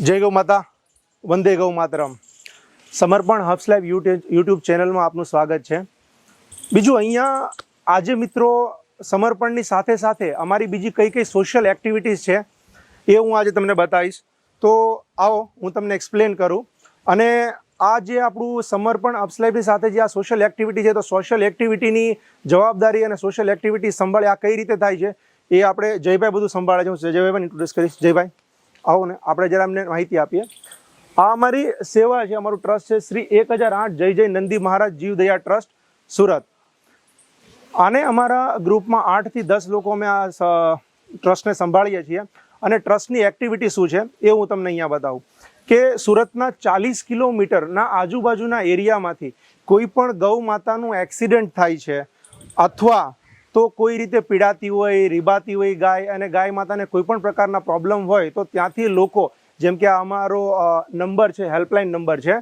જય ગૌ માતા, વંદે ગૌ માતરમ. સમર્પણ હબ્સ લાઈવ યુટ્યુબ ચેનલમાં આપનું સ્વાગત છે. બીજું અહીંયા આજે મિત્રો સમર્પણની સાથે સાથે અમારી બીજી કઈ કઈ સોશિયલ એક્ટિવિટીઝ છે એ હું આજે તમને બતાવીશ. તો આવો હું તમને એક્સપ્લેન કરું. અને આ જે આપણું સમર્પણ હબ્સ લાઈવની સાથે જે આ સોશિયલ એક્ટિવિટી છે, તો સોશિયલ એક્ટિવિટીની જવાબદારી અને સોશિયલ એક્ટિવિટી સંભાળે આ કઈ રીતે થાય છે એ આપણે જયભાઈ બધું સંભાળે છે. હું જયભાઈને ઇન્ટ્રોડ્યુસ કરીશ. જયભાઈ આવો ને આપણે જરા અમને માહિતી આપીએ. આ અમારી સેવા છે, અમારું ટ્રસ્ટ છે શ્રી 1008 જય જય નંદી મહારાજ જીવદયા ટ્રસ્ટ સુરત. આને અમારા ગ્રુપમાં 8 થી 10 લોકો અમે આ ટ્રસ્ટને સંભાળીએ છીએ. અને ટ્રસ્ટની એક્ટિવિટી શું છે એ હું તમને અહીંયા બતાવું કે સુરતના 40 કિલોમીટરના આજુબાજુના એરિયામાંથી કોઈ પણ ગૌ માતાનું એક્સિડન્ટ થાય છે અથવા તો કોઈ રીતે પીડાતી હોય, રીબાતી હોય ગાય, અને ગાય માતાને કોઈ પણ પ્રકારના પ્રોબ્લેમ હોય તો ત્યાંથી લોકો, જેમ કે અમારો નંબર છે, હેલ્પલાઇન નંબર છે,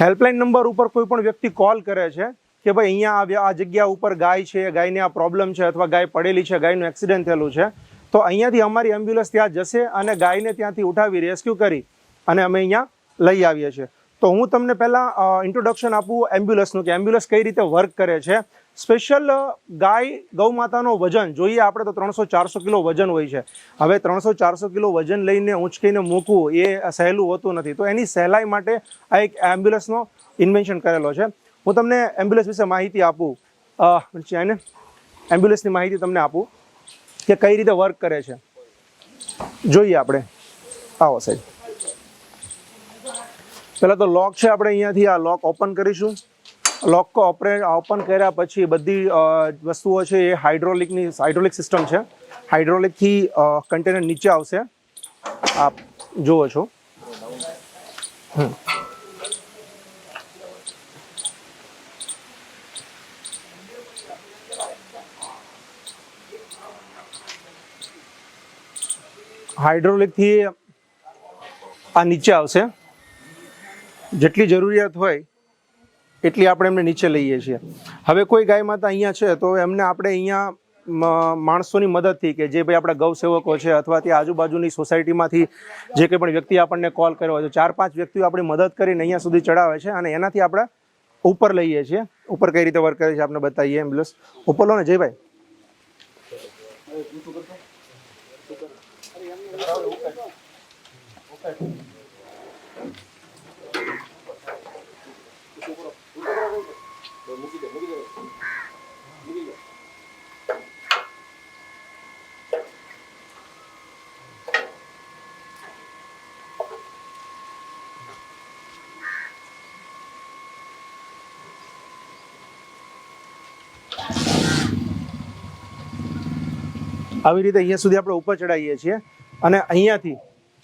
હેલ્પલાઇન નંબર ઉપર કોઈ પણ વ્યક્તિ કોલ કરે છે કે ભાઈ અહીંયા આ જગ્યા ઉપર ગાય છે, ગાયને આ પ્રોબ્લેમ છે અથવા ગાય પડેલી છે, ગાયનું એક્સિડન્ટ થયેલું છે, તો અહીંયાથી અમારી એમ્બ્યુલન્સ ત્યાં જશે અને ગાયને ત્યાંથી ઉઠાવી રેસ્ક્યુ કરી અને અમે અહીંયા લઈ આવીએ છીએ. તો હું તમને પહેલાં ઇન્ટ્રોડક્શન આપું એમ્બ્યુલન્સનું કે એમ્બ્યુલન્સ કઈ રીતે વર્ક કરે છે. સ્પેશિયલ ગાય ગૌ માતાનો વજન જોઈએ આપણે તો 300-400 કિલો વજન હોય છે. હવે 300-400 કિલો વજન લઈને ઊંચકીને મૂકવું એ સહેલું હોતું નથી. તો એની સહેલાઈ માટે આ એક એમ્બ્યુલન્સનો ઇન્વેન્શન કરેલો છે. હું તમને એમ્બ્યુલન્સ વિશે માહિતી આપું, એને એમ્બ્યુલન્સની માહિતી તમને આપું કે કઈ રીતે વર્ક કરે છે. જોઈએ આપણે. આવો સાહેબ. પહેલાં તો લોક છે, આપણે અહીંયાથી આ લોક ઓપન કરીશું. લોક ઓપન કર્યા પછી બધી વસ્તુઓ છે એ હાઇડ્રોલિક સિસ્ટમ છે. હાઇડ્રોલિકથી કન્ટેનર નીચે આવશે, આપ જુઓ છો. હાઇડ્રોલિકથી આ નીચે આવશે. જેટલી જરૂરિયાત હોય એટલી આપણે એમને નીચે લઈએ છીએ. હવે કોઈ ગાય માતા અહીંયા છે તો એમને આપણે અહીંયા માણસોની મદદથી, કે જે ભાઈ આપણા ગૌ સેવકો છે અથવા તે આજુબાજુની સોસાયટીમાંથી જે કંઈ પણ વ્યક્તિ આપણને કોલ કર્યો હોય તો 4-5 વ્યક્તિઓ આપણી મદદ કરીને અહીંયા સુધી ચડાવે છે અને એનાથી આપણે ઉપર લઈએ છીએ. ઉપર કઈ રીતે વર્ક કરે છે આપણે બતાવીએ. એમ્બ્યુલન્સ ઉપર લો ને જયભાઈ. આવી રીતે અહીંયા સુધી આપણે ઉપર ચડાવીએ છીએ અને અહીંયાથી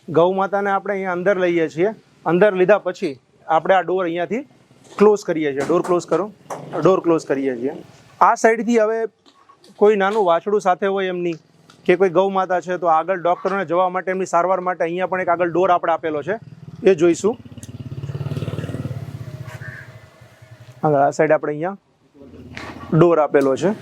ગૌ માતાને આપણે અહીંયા અંદર લઈએ છીએ. અંદર લીધા પછી આપણે આ ડોર અહીંયાથી ક્લોઝ કરીએ છીએ. ડોર ક્લોઝ કરો. ડોર ક્લોઝ કરીએ છીએ. આ સાઈડથી હવે કોઈ નાનું વાછડું સાથે હોય એમની, કે કોઈ ગૌ માતા છે તો આગળ ડૉક્ટરોને જવા માટે, એમની સારવાર માટે અહીંયા પણ એક આગળ ડોર આપણે આપેલો છે, એ જોઈશું. આગળ આ સાઈડ આપણે અહીંયા ડોર આપેલો છે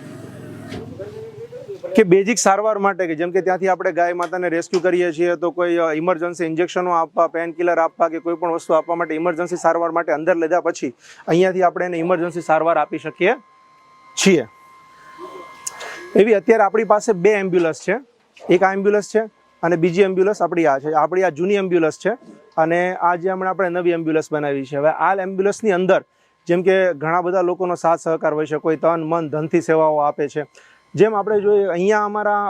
કે બેઝિક સારવાર માટે, કે જેમ કે ત્યાંથી આપણે ગાય માતાને રેસ્ક્યુ કરીએ છીએ તો કોઈ ઇમરજન્સી ઇન્જેક્શનો આપવા, પેન કિલર આપવા કે કોઈ પણ વસ્તુ આપવા માટે ઇમરજન્સી સારવાર માટે અંદર લીધા પછી અહીંયાથી આપણે એને ઇમરજન્સી સારવાર આપી શકીએ છીએ. એવી અત્યારે આપણી પાસે 2 એમ્બ્યુલન્સ છે. એક આ એમ્બ્યુલન્સ છે અને બીજી એમ્બ્યુલન્સ આપણી આ છે. આપણી આ જૂની એમ્બ્યુલન્સ છે અને આ જે હમણાં આપણે નવી એમ્બ્યુલન્સ બનાવી છે. હવે આ એમ્બ્યુલન્સની અંદર જેમ કે ઘણા બધા લોકોનો સાથ સહકાર હોય છે, કોઈ તન મન ધનથી સેવાઓ આપે છે. જેમ આપણે જોઈએ અહીંયા અમારા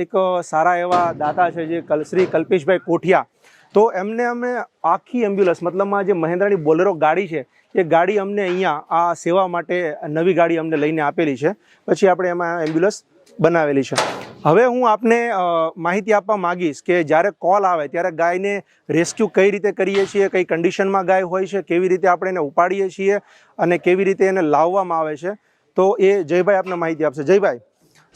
એક સારા એવા દાતા છે જે શ્રી કલ્પેશભાઈ કોઠિયા, તો એમને અમે આખી એમ્બ્યુલન્સ, મતલબમાં જે મહેન્દ્રાની બોલેરો ગાડી છે એ ગાડી અમને અહીંયા આ સેવા માટે નવી ગાડી અમને લઈને આપેલી છે. પછી આપણે એમાં એમ્બ્યુલન્સ બનાવેલી છે. હવે હું આપને માહિતી આપવા માગીશ કે જ્યારે કોલ આવે ત્યારે ગાયને રેસ્ક્યુ કઈ રીતે કરીએ છીએ, કઈ કન્ડિશનમાં ગાય હોય છે, કેવી રીતે આપણે એને ઉપાડીએ છીએ અને કેવી રીતે એને લાવવામાં આવે છે. તો એ જયભાઈ આપને માહિતી આપશે. જયભાઈ,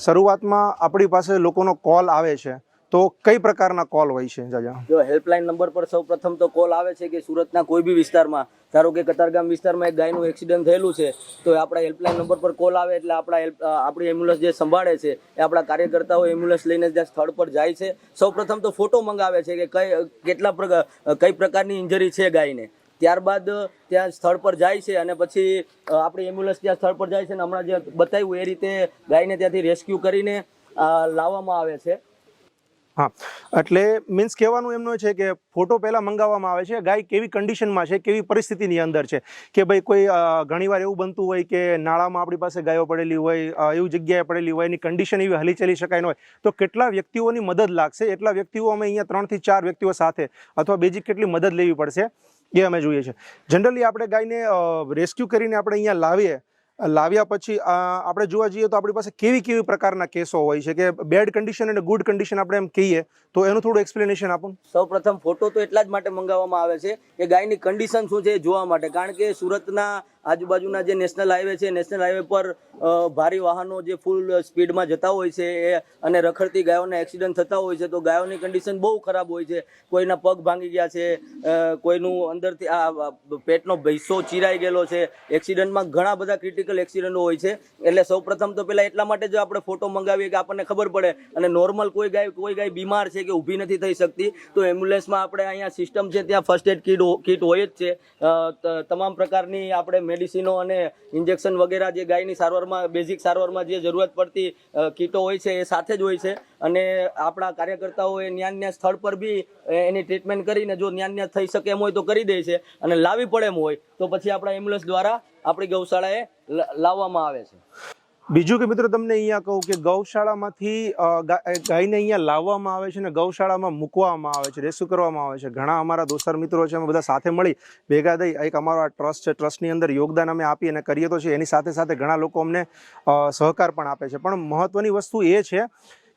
શરૂઆતમાં આપણી પાસે લોકોનો કોલ આવે છે તો કઈ પ્રકારના કોલ હોય છે? જો હેલ્પલાઇન નંબર પર સૌપ્રથમ તો કોલ આવે છે કે સુરતના કોઈ બી વિસ્તારમાં ધારો કે કતારગામ વિસ્તારમાં એક ગાયનું એક્સિડન્ટ થયેલું છે તો આપણા હેલ્પલાઇન નંબર પર કોલ આવે એટલે આપણી એમ્બ્યુલન્સ જે સંભાળે છે એ આપણા કાર્યકર્તાઓ એમ્બ્યુલન્સ લઈને ત્યાં સ્થળ પર જાય છે. સૌપ્રથમ તો ફોટો મંગાવે છે કે કઈ પ્રકારની ઇન્જરી છે ગાયને. ત્યારબાદ ત્યાં સ્થળ પર જાય છે અને પછી આપણી એમ્બ્યુલન્સ ત્યાં સ્થળ પર જાય છે અને હમણાં જે બતાવ્યું એ રીતે ગાયને ત્યાંથી રેસ્ક્યુ કરીને લાવવામાં આવે છે. હા, એટલે મીન્સ કહેવાનું એમનો છે કે ફોટો પહેલાં મંગાવવામાં આવે છે, ગાય કેવી કન્ડિશનમાં છે, કેવી પરિસ્થિતિની અંદર છે, કે ભાઈ કોઈ ઘણીવાર એવું બનતું હોય કે નાળામાં આપણી પાસે ગાયો પડેલી હોય, એવી જગ્યાએ પડેલી હોય, એની કન્ડિશન એવી હલી ચલી શકાય ન હોય, તો કેટલા વ્યક્તિઓની મદદ લાગશે, એટલા વ્યક્તિઓ અમે અહીંયા 3 થી 4 વ્યક્તિઓ સાથે અથવા બેઝિક કેટલી મદદ લેવી પડશે એ અમે જોઈએ છીએ. જનરલી આપણે ગાયને રેસ્ક્યુ કરીને આપણે અહીંયા લાવ્યા પછી આપણે જોવા જઈએ તો આપણી પાસે કેવી પ્રકારના કેસો હોય છે કે બેડ કન્ડિશન અને ગુડ કન્ડિશન આપણે એમ કહીએ તો એનું થોડું એક્સપ્લેનેશન આપો. સૌપ્રથમ ફોટો તો એટલા જ માટે મંગાવવામાં આવે છે કે ગાયની કન્ડિશન શું છે એ જોવા માટે, કારણ કે સુરતના આજુબાજુના જે નેશનલ હાઈવે છે, નેશનલ હાઈવે પર ભારે વાહનો જે ફૂલ સ્પીડમાં જતા હોય છે અને રખડતી ગાયોના એક્સિડન્ટ થતા હોય છે, તો ગાયોની કન્ડિશન બહુ ખરાબ હોય છે. કોઈના પગ ભાંગી ગયા છે, કોઈનું અંદરથી પેટનો ભૈસો ચીરાઈ ગયેલો છે. એક્સિડન્ટમાં ઘણા બધા ક્રિટિકલ એક્સિડન્ટો હોય છે. એટલે સૌપ્રથમ તો પહેલા એટલા માટે જ આપણે ફોટો મંગાવીએ કે આપણને ખબર પડે. અને નોર્મલ કોઈ ગાય બીમાર છે કે ઊભી નથી થઈ શકતી તો એમ્બ્યુલન્સમાં આપણે અહીંયા સિસ્ટમ છે, ત્યાં ફર્સ્ટ એડ કીટ હોય જ છે. તમામ પ્રકારની આપણે મેડિસિનો અને ઇન્જેક્શન વગેરે જે ગાયની સારવારમાં બેઝિક સારવારમાં જે જરૂરત પડતી કીટો હોય છે એ સાથે જ હોય છે. અને આપણા કાર્યકર્તાઓ ન્યા સ્થળ પર બી એની ટ્રીટમેન્ટ કરીને જો ન્યા થઈ શકે એમ હોય તો કરી દે છે, અને લાવવી પડે એમ હોય તો પછી આપણા એમ્બ્યુલન્સ દ્વારા આપણી ગૌશાળાએ લાવવામાં આવે છે. બીજું કે મિત્રો તમને અહીંયા કહું કે ગૌશાળામાંથી ગાયને અહીંયા લાવવામાં આવે છે અને ગૌશાળામાં મૂકવામાં આવે છે, રેસ્ક્યુ કરવામાં આવે છે. ઘણા અમારા દોસ્તર મિત્રો છે, અમે બધા સાથે મળી ભેગા થઈ એક અમારો આ ટ્રસ્ટ છે, ટ્રસ્ટની અંદર યોગદાન અમે આપી અને કરીએ તો છે. એની સાથે સાથે ઘણા લોકો અમને સહકાર પણ આપે છે. પણ મહત્વની વસ્તુ એ છે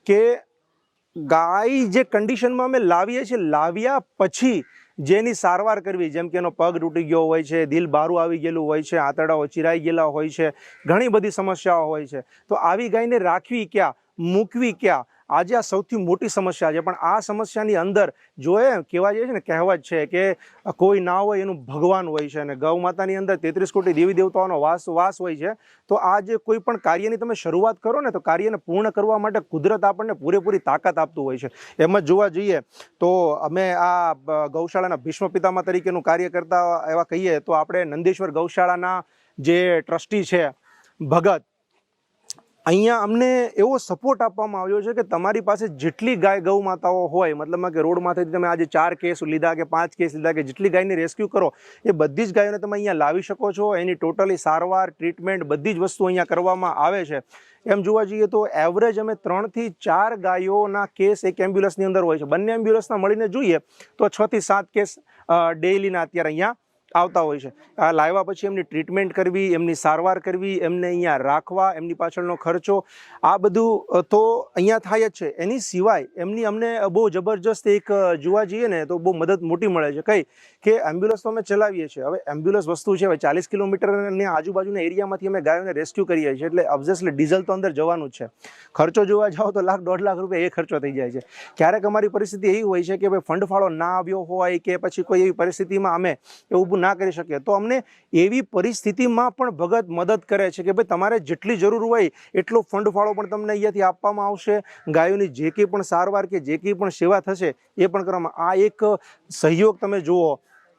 કે ગાય જે કન્ડિશનમાં અમે લાવીએ છીએ, લાવ્યા પછી જેની સારવાર કરવી, જેમ કે એનો પગ તૂટી ગયો હોય છે, દિલ બારું આવી ગયેલું હોય છે, આંતરડાઓ ચીરાઈ ગયેલા હોય છે, ઘણી બધી સમસ્યાઓ હોય છે, તો આવી ગાયને રાખવી ક્યાં, મૂકવી ક્યાં, આજે આ સૌથી મોટી સમસ્યા છે. પણ આ સમસ્યાની અંદર જો કહેવા જઈએ છે ને, કહેવત છે કે કોઈ ના હોય એનું ભગવાન હોય છે, અને ગૌ માતાની અંદર 33 કોટી દેવી દેવતાઓનો વાસ હોય છે. તો આ જે કોઈ પણ કાર્યની તમે શરૂઆત કરો ને, તો કાર્યને પૂર્ણ કરવા માટે કુદરત આપણને પૂરેપૂરી તાકાત આપતું હોય છે. એમ જ જોવા જઈએ તો અમે આ ગૌશાળાના ભીષ્મ પિતામહ તરીકેનું કાર્ય કરતા એવા કહીએ તો આપણે નંદેશ્વર ગૌશાળાના જે ટ્રસ્ટી છે ભગત, અહીંયા અમને એવો સપોર્ટ આપવામાં આવ્યો છે કે તમારી પાસે જેટલી ગૌ માતાઓ હોય, મતલબમાં કે રોડમાંથી તમે આજે 4 કેસ લીધા કે 5 કેસ લીધા કે જેટલી ગાયને રેસ્ક્યુ કરો એ બધી જ ગાયોને તમે અહીંયા લાવી શકો છો. એની ટોટલી સારવાર, ટ્રીટમેન્ટ બધી જ વસ્તુ અહીંયા કરવામાં આવે છે. એમ જોવા જઈએ તો એવરેજ અમે 3 થી 4 ગાયોના કેસ એક એમ્બ્યુલન્સની અંદર હોય છે. બંને એમ્બ્યુલન્સના મળીને જોઈએ તો 6 થી 7 કેસ ડેઇલીના અત્યારે અહીંયા આવતા હોય છે. આ લાવ્યા પછી એમની ટ્રીટમેન્ટ કરવી, એમની સારવાર કરવી, એમને અહીંયા રાખવા, એમની પાછળનો ખર્ચો, આ બધું તો અહીંયા થાય જ છે. એની સિવાય એમની અમને બહુ જબરજસ્ત એક જોવા જઈએ ને તો બહુ મદદ મોટી મળે છે. કઈ કે એમ્બ્યુલન્સ તો અમે ચલાવીએ છીએ. હવે એમ્બ્યુલન્સ વસ્તુ છે, હવે 40 કિલોમીટરની આજુબાજુના એરિયામાંથી અમે ગાયોને રેસ્ક્યુ કરીએ છીએ, એટલે ઓબ્વિયસલી ડીઝલ તો અંદર જવાનું જ છે. ખર્ચો જોવા જાઓ તો $1.5 લાખ રૂપિયા એ ખર્ચો થઈ જાય છે. ક્યારેક અમારી પરિસ્થિતિ એવી હોય છે કે ભાઈ ફંડ ફાળો ના આવ્યો હોય કે પછી કોઈ એવી પરિસ્થિતિમાં અમે એવું ના કરી શકીએ, તો અમને એવી પરિસ્થિતિમાં પણ ભગત મદદ કરે છે કે ભાઈ તમારે જેટલી જરૂર હોય એટલો ફંડ ફાળો પણ તમને અહીંયાથી આપવામાં આવશે. ગાયોની જે કંઈ પણ સારવાર કે જે કંઈ પણ સેવા થશે એ પણ કરવામાં. આ એક સહયોગ તમે જુઓ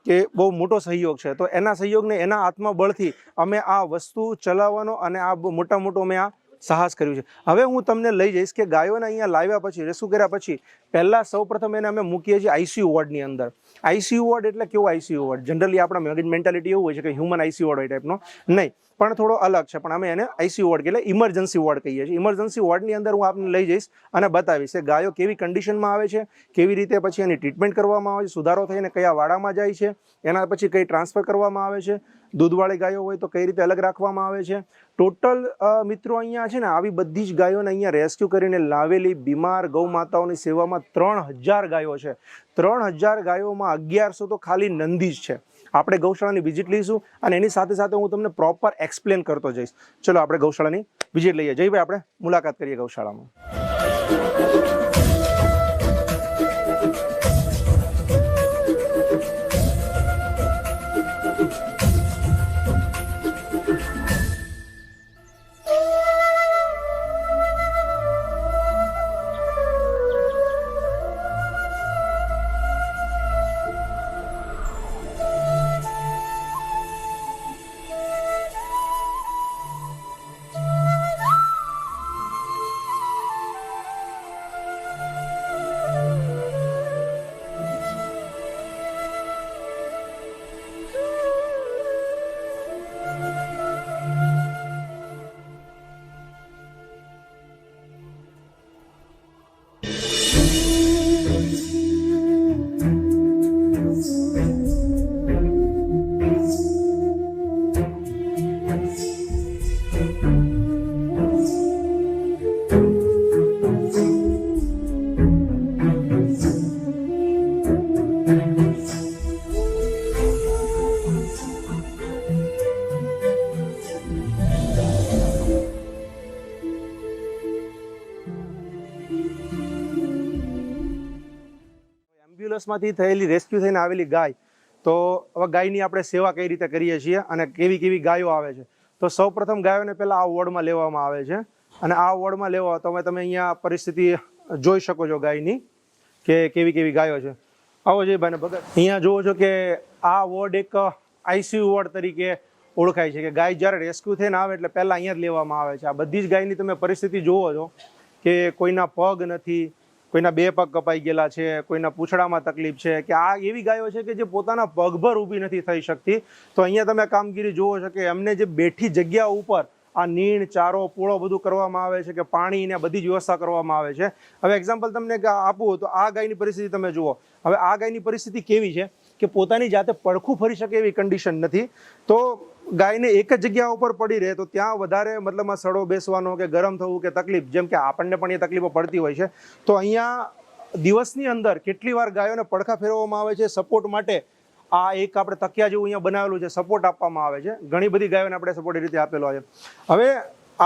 કે બહુ મોટો સહયોગ છે. તો એના સહયોગને એના આત્મબળથી અમે આ વસ્તુ ચલાવવાનો અને આ મોટો અમે આ સાહસ કર્યું છે. હવે હું તમને લઈ જઈશ કે ગાયોને અહીંયા લાવ્યા પછી, રેસ્ક્યુ કર્યા પછી પહેલાં સૌપ્રથમ એને અમે મૂકીએ છીએ આઈસીયુ વોર્ડની અંદર. આઈસીયુ વોર્ડ એટલે કેવો આઈસીયુ વોર્ડ? જનરલી આપણા મેન્ટાલિટી એવું હોય છે કે હ્યુમન આઈસીયુ વોર્ડ હોય ટાઈપનો, નહીં, પણ થોડો અલગ છે. પણ અમે એને આઈસીયુ વોર્ડ એટલે ઇમરજન્સી વોર્ડ કહીએ છીએ. ઇમરજન્સી વોર્ડની અંદર હું આપને લઈ જઈશ અને બતાવીશ કે ગાયો કેવી કન્ડિશનમાં આવે છે, કેવી રીતે પછી એની ટ્રીટમેન્ટ કરવામાં આવે છે, સુધારો થઈને કયા વાડામાં જાય છે, એના પછી કઈ ટ્રાન્સફર કરવામાં આવે છે, દૂધવાળી ગાયો હોય તો કઈ રીતે અલગ રાખવામાં આવે છે. ટોટલ મિત્રો અહીંયા છે ને આવી બધી જ ગાયોને અહીંયા રેસ્ક્યુ કરીને લાવેલી બીમાર ગૌ માતાઓની સેવામાં 3000 ગાયો છે. 3000 ગાયોમાં 1100 તો ખાલી નંદી જ છે. આપણે ગૌશાળાની વિઝિટ લઈશું અને એની સાથે સાથે હું તમને પ્રોપર એક્સપ્લેન કરતો જઈશ. ચલો આપણે ગૌશાળાની વિઝિટ લઈએ. જયભાઈ, આપણે મુલાકાત કરીએ ગૌશાળામાં. એમ્બ્યુલન્સમાંથી થયેલી રેસ્ક્યુ થઈને આવેલી ગાય, તો હવે ગાયની આપણે સેવા કઈ રીતે કરીએ છીએ અને કેવી કેવી ગાયો આવે છે. તો સૌપ્રથમ ગાયોને પહેલાં આ વોર્ડમાં લેવામાં આવે છે અને આ વોર્ડમાં લેવા તો તમે અહીંયા પરિસ્થિતિ જોઈ શકો છો ગાયની કે કેવી કેવી ગાયો છે. આવો જય ભાઈને ભગત. અહીંયા જુઓ છો કે આ વોર્ડ એક આઈસીયુ વોર્ડ તરીકે ઓળખાય છે કે ગાય જ્યારે રેસ્ક્યુ થઈને આવે એટલે પહેલાં અહીંયા જ લેવામાં આવે છે. આ બધી જ ગાયની તમે પરિસ્થિતિ જુઓ છો કે કોઈના પગ નથી, કોઈના 2 પગ કપાઈ ગયેલા છે, કોઈના પૂંછડામાં તકલીફ છે, કે આ એવી ગાયો છે કે જે પોતાના પગભર ઊભી નથી થઈ શકતી. તો અહીંયા તમે કામગીરી જુઓ છો કે એમને જે બેઠી જગ્યા ઉપર આ નીણ, ચારો, પૂળો બધું કરવામાં આવે છે કે પાણી ને બધી જ વ્યવસ્થા કરવામાં આવે છે. હવે એક્ઝામ્પલ તમને આપું તો આ ગાયની પરિસ્થિતિ તમે જુઓ. હવે આ ગાયની પરિસ્થિતિ કેવી છે કે પોતાની જાતે પડખું ફરી શકે એવી કન્ડિશન નથી. તો ગાયને એક જ જગ્યા ઉપર પડી રહે તો ત્યાં વધારે મતલબમાં સડો બેસવાનો કે ગરમ થવું કે તકલીફ, જેમ કે આપણને પણ એ તકલીફો પડતી હોય છે. તો અહીંયા દિવસની અંદર કેટલી વાર ગાયોને પડખા ફેરવવામાં આવે છે સપોર્ટ માટે. આ એક આપણે તકિયા જેવું અહીંયા બનાવેલું છે, સપોર્ટ આપવામાં આવે છે. ઘણી બધી ગાયોને આપણે સપોર્ટ એ રીતે આપેલો છે. હવે